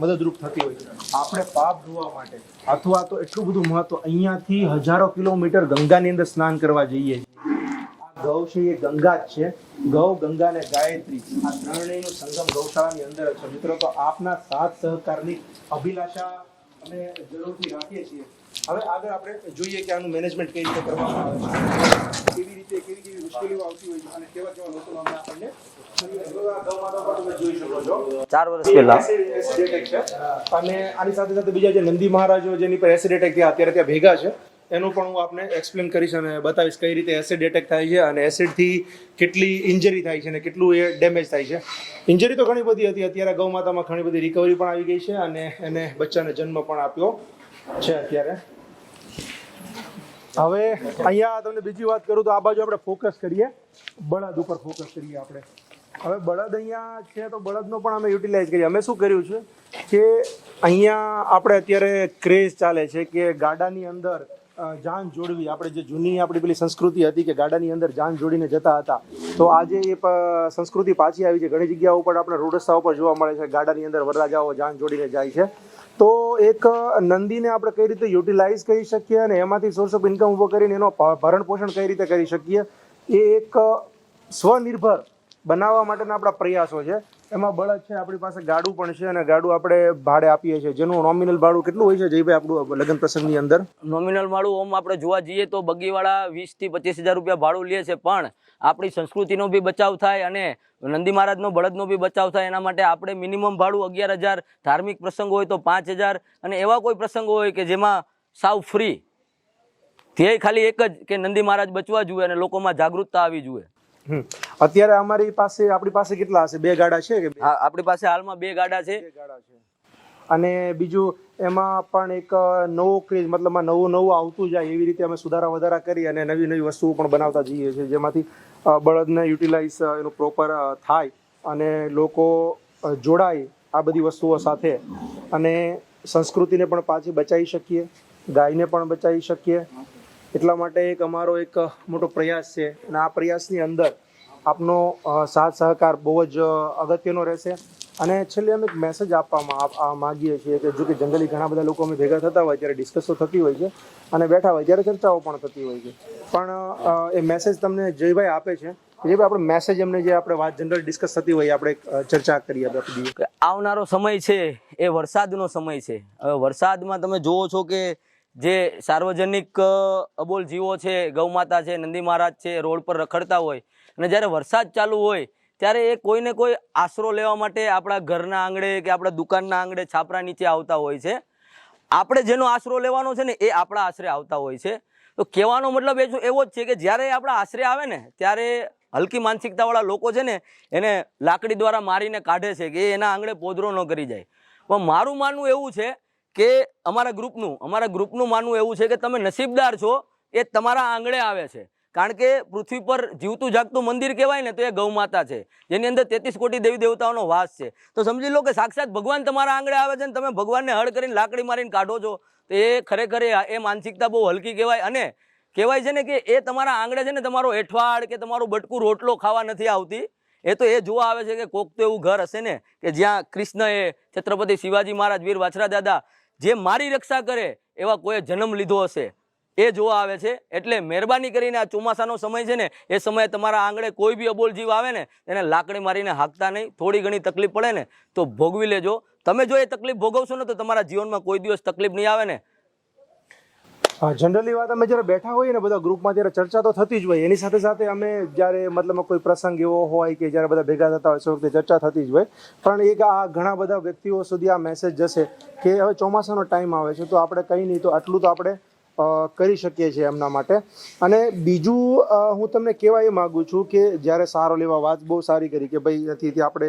મદદરૂપ થતી હોય છે. આપણે પાપ ધોવા માટે અથવા તો એટલું બધું મહત્વ, અહીંયાથી હજારો કિલોમીટર ગંગાની અંદર સ્નાન કરવા જઈએ છીએ. આ ગૌ છે એ ગંગા જ છે. ગૌ, ગંગા અને ગાયત્રી આ ત્રણેયનું સંગમ ગૌશાળાની અંદર છે. મિત્રો, તો આપના સાથ સહકારની અભિલાષા અમે જરૂરથી રાખીએ છીએ. હવે આગળ આપણે જોઈએ કે આનું મેનેજમેન્ટ કઈ રીતે કરવામાં આવે છે, કેવી રીતે કેવી મુશ્કેલીઓ આવતી હોય છે અને કેવા લોકો અમને આપણને 4 વર્ષ પહેલા એસિડ એટેક છે. અને આની સાથે સાથે બીજા જે નંદી મહારાજો જેની પર એસિડ એટેક થયા અત્યારે ત્યાં ભેગા છે, એનું પણ હું આપને એક્સપ્લેન કરીશ અને બતાવીશ કઈ રીતે એસિડ એટેક થાય છે અને એસિડથી કેટલી ઇન્જરી થાય છે અને કેટલું એ ડેમેજ થાય છે. ઇન્જરી તો ઘણી બધી હતી, અત્યારે ગૌ માતામાં ઘણી બધી રિકવરી પણ આવી ગઈ છે અને એને બચ્ચાને જન્મ પણ આપ્યો છે અત્યારે. હવે અહીંયા તમને બીજી વાત કરું તો આ બાજુ આપણે ફોકસ કરીએ, બળદ ઉપર ફોકસ કરીએ આપણે. હવે બળદ અહીંયા છે તો બળદનો પણ અમે યુટિલાઇઝ કરીએ. અમે શું કર્યું છે કે અહીંયા આપણે અત્યારે ક્રેઝ ચાલે છે કે ગાડાની અંદર જાન જોડવી. આપણે જે જૂની આપણી પેલી સંસ્કૃતિ હતી કે ગાડાની અંદર જાન જોડીને જતા હતા, તો આજે એ સંસ્કૃતિ પાછી આવી છે. ઘણી જગ્યાઓ ઉપર આપણે રોડ રસ્તા ઉપર જોવા મળે છે ગાડાની અંદર વરરાજાઓ જાન જોડીને જાય છે. તો એક નંદીને આપણે કઈ રીતે યુટિલાઇઝ કરી શકીએ અને એમાંથી સોર્સ ઓફ ઇન્કમ ઊભો કરીને એનો ભરણ પોષણ કઈ રીતે કરી શકીએ, એ એક સ્વનિર્ભર બનાવવા માટેના આપણા પ્રયાસો છે. એમાં બળદ છે, આપણી પાસે ગાડું પણ છે અને ગાડું આપણે ભાડે આપીએ છીએ, જેનું નોમિનલ ભાડું કેટલું હોય છે જયભાઈ આપણું લગ્ન પ્રસંગની અંદર? નોમિનલ ભાડું ઓમ આપણે જોવા જઈએ તો બગીવાળા 20 થી 25 હજાર રૂપિયા ભાડું લે છે, પણ આપણી સંસ્કૃતિનો બી બચાવ થાય અને નંદી મહારાજનો બળદનો બી બચાવ થાય એના માટે આપણે મિનિમમ ભાડું 11,000, ધાર્મિક પ્રસંગ હોય તો 5,000 અને એવા કોઈ પ્રસંગો હોય કે જેમાં સાવ ફ્રી. ધ્યેય ખાલી એક જ કે નંદી મહારાજ બચવા જોઈએ અને લોકોમાં જાગૃતતા આવી જોઈએ. અત્યારે આપણી પાસે કેટલા હશે? 2 ગાડા છે કે? આપણી પાસે હાલમાં 2 ગાડા છે. અને બીજું એમાં પણ એક નવો ક્રેઝ, મતલબ નવું આવતું જાય એવી રીતે અમે સુધારા વધારા કરી અને નવી વસ્તુઓ પણ બનાવતા જઈએ છીએ, જેમાંથી બળદને યુટિલાઇઝ એનું પ્રોપર થાય અને લોકો જોડાય આ બધી વસ્તુઓ સાથે અને સંસ્કૃતિને પણ પાછી બચાવી શકીએ, ગાયને પણ બચાવી શકીએ. એટલા માટે એક અમારો એક મોટો પ્રયાસ છે અને આ પ્રયાસની અંદર આપનો સાથ સહકાર બહુ જ અગત્યનો રહેશે. અને છેલ્લે અમે એક મેસેજ આપવા માગીએ છીએ કે જો કે જનરલી ઘણા બધા લોકો અમે ભેગા થતા હોય ત્યારે ડિસ્કસો થતી હોય છે અને બેઠા હોય ત્યારે ચર્ચાઓ પણ થતી હોય છે, પણ એ મેસેજ તમને જયભાઈ આપે છે. જયભાઈ, આપણે મેસેજ એમને જે આપણે વાત જનરલ ડિસ્કસ થતી હોય આપણે ચર્ચા કરીએ. આપણે આવનારો સમય છે એ વરસાદનો સમય છે. હવે વરસાદમાં તમે જોવો છો કે જે સાર્વજનિક અબોલ જીવો છે, ગૌ માતા છે, નંદી મહારાજ છે, રોડ પર રખડતા હોય અને જ્યારે વરસાદ ચાલુ હોય ત્યારે એ કોઈને કોઈ આશરો લેવા માટે આપણા ઘરના આંગણે કે આપણા દુકાનના આંગણે છાપરા નીચે આવતા હોય છે. આપણે જેનો આશરો લેવાનો છે ને એ આપણા આશરે આવતા હોય છે. તો કહેવાનો મતલબ એવો જ છે કે જ્યારે આપણા આશરે આવે ને ત્યારે હલકી માનસિકતાવાળા લોકો છે ને એને લાકડી દ્વારા મારીને કાઢે છે કે એના આંગણે પોદરો ન કરી જાય. પણ મારું માનવું એવું છે કે અમારા ગ્રુપનું માનવું એવું છે કે તમે નસીબદાર છો, એ તમારા આંગણે આવે છે. કારણ કે પૃથ્વી પર જીવતું જાગતું મંદિર કહેવાય ને તો એ ગૌ માતા છે, જેની અંદર 33 કોટી દેવી દેવતાઓનો વાસ છે. તો સમજી લો કે સાક્ષાત ભગવાન તમારા આંગણે આવે છે ને તમે ભગવાનને હળ કરીને લાકડી મારીને કાઢો છો, તો એ ખરેખર એ માનસિકતા બહુ હલકી કહેવાય. અને કહેવાય છે ને કે એ તમારા આંગણે છે ને તમારો એઠવાડ કે તમારું બટકું રોટલો ખાવા નથી આવતી, એ તો એ જોવા આવે છે કે કોક તો એવું ઘર હશે ને કે જ્યાં કૃષ્ણએ, છત્રપતિ શિવાજી મહારાજ, વીર વાછરા દાદા જે મારી રક્ષા કરે એવા કોઈ જન્મ લીધો હશે, એ જોવા આવે છે. એટલે મહેરબાની કરીને આ ચોમાસાનો સમય છે ને એ સમયે તમારા આંગણે કોઈ બી અબોલ જીવ આવે ને એને લાકડી મારીને હાંકતા નહીં. થોડી ઘણી તકલીફ પડે ને તો ભોગવી લેજો. તમે જો એ તકલીફ ભોગવશો ને તો તમારા જીવનમાં કોઈ દિવસ તકલીફ નહીં આવે ને. જનરલી વાત અમે જ્યારે બેઠા હોઈએ ને બધા ગ્રુપમાં ત્યારે ચર્ચા તો થતી જ હોય, એની સાથે સાથે અમે જ્યારે મતલબ કોઈ પ્રસંગ એવો હોય કે જ્યારે બધા ભેગા થતા હોય તો વખતે ચર્ચા થતી જ હોય. પણ એક આ ઘણા બધા વ્યક્તિઓ સુધી આ મેસેજ જશે કે હવે ચોમાસાનો ટાઈમ આવે છે તો આપણે કંઈ નહીં તો આટલું તો આપણે કરી શકીએ છીએ એમના માટે. અને બીજું હું તમને કહેવા એ માગું છું કે જ્યારે સારો લેવા વાત બહુ સારી કરી કે ભાઈ નથી આપણે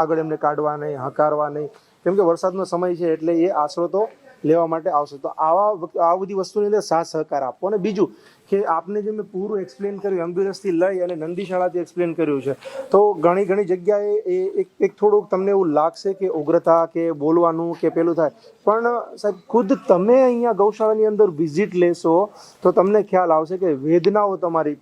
આગળ એમને કાઢવા નહીં, હકારવા નહીં, કેમ કે વરસાદનો સમય છે એટલે એ આશરો તો લેવા માટે આવશે. તો આ બધી વસ્તુની અંદર સાથ સહકાર આપો. અને બીજું કે આપને જે મેં પૂરું એક્સપ્લેન કર્યું એમ્બ્યુલન્સથી લઈ અને નંદીશાળાથી એક્સપ્લેન કર્યું છે, તો ઘણી જગ્યાએ એક થોડુંક તમને એવું લાગશે કે ઉગ્રતા કે બોલવાનું કે પેલું થાય, પણ સાહેબ ખુદ તમે અહીંયા ગૌશાળાની અંદર વિઝિટ લેશો તો તમને ખ્યાલ આવશે કે વેદનાઓ તમારી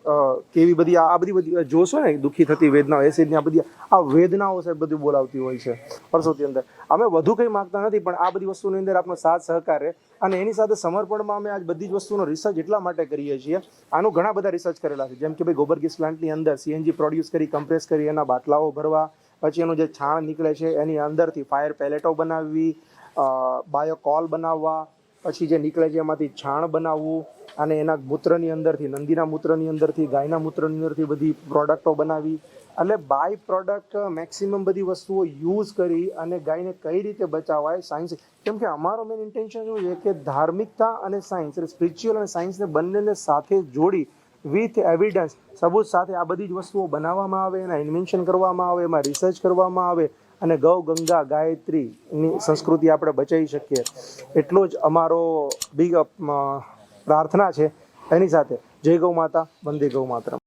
કેવી બધી આ બધી જોશો ને, દુઃખી થતી વેદનાઓ, એસિડની આ વેદનાઓ સાહેબ બધું બોલાવતી હોય છે વર્ષોથી અંદર. અમે વધુ કંઈ માગતા નથી, પણ આ બધી વસ્તુની અંદર આપણો સાથ સહકાર રહે. અને એની સાથે સમર્પણમાં અમે આજ બધી જ વસ્તુનો રિસર્ચ એટલા માટે કરીએ છીએ, આનું ઘણા બધા રિસર્ચ કરેલા છે, જેમ કે ભાઈ ગોબર ગેસ પ્લાન્ટની અંદર સીએનજી પ્રોડ્યુસ કરી, કમ્પ્રેસ કરી, એના બાટલાઓ ભરવા, પછી એનું જે છાણ નીકળે છે એની અંદરથી ફાયર પેલેટો બનાવવી, બાયોકોલ બનાવવા, પછી જે નીકળે છે એમાંથી છાણ બનાવવું, અને એના મૂત્રની અંદરથી, નંદીના મૂત્રની અંદરથી, ગાયના મૂત્રની અંદરથી બધી પ્રોડક્ટો બનાવી. એટલે બાય પ્રોડક્ટ મેક્સિમમ બધી વસ્તુઓ યુઝ કરી અને ગાયને કઈ રીતે બચાવાય સાયન્સ. કેમ કે અમારો મેન ઇન્ટેન્શન શું છે કે ધાર્મિકતા અને સાયન્સ, એટલે સ્પિરિચ્યુઅલ અને સાયન્સને બંનેને સાથે જોડી વિથ એવિડન્સ સબૂત સાથે આ બધી જ વસ્તુઓ બનાવવામાં આવે, એના ઇન્વેન્શન કરવામાં આવે, એમાં રિસર્ચ કરવામાં આવે અને ગૌ ગંગા ગાયત્રીની સંસ્કૃતિ આપણે બચાવી શકીએ. એટલો જ અમારો બિગ પ્રાર્થના છે. એની સાથે જય ગૌ માતા, વંદે ગૌ માતરમ.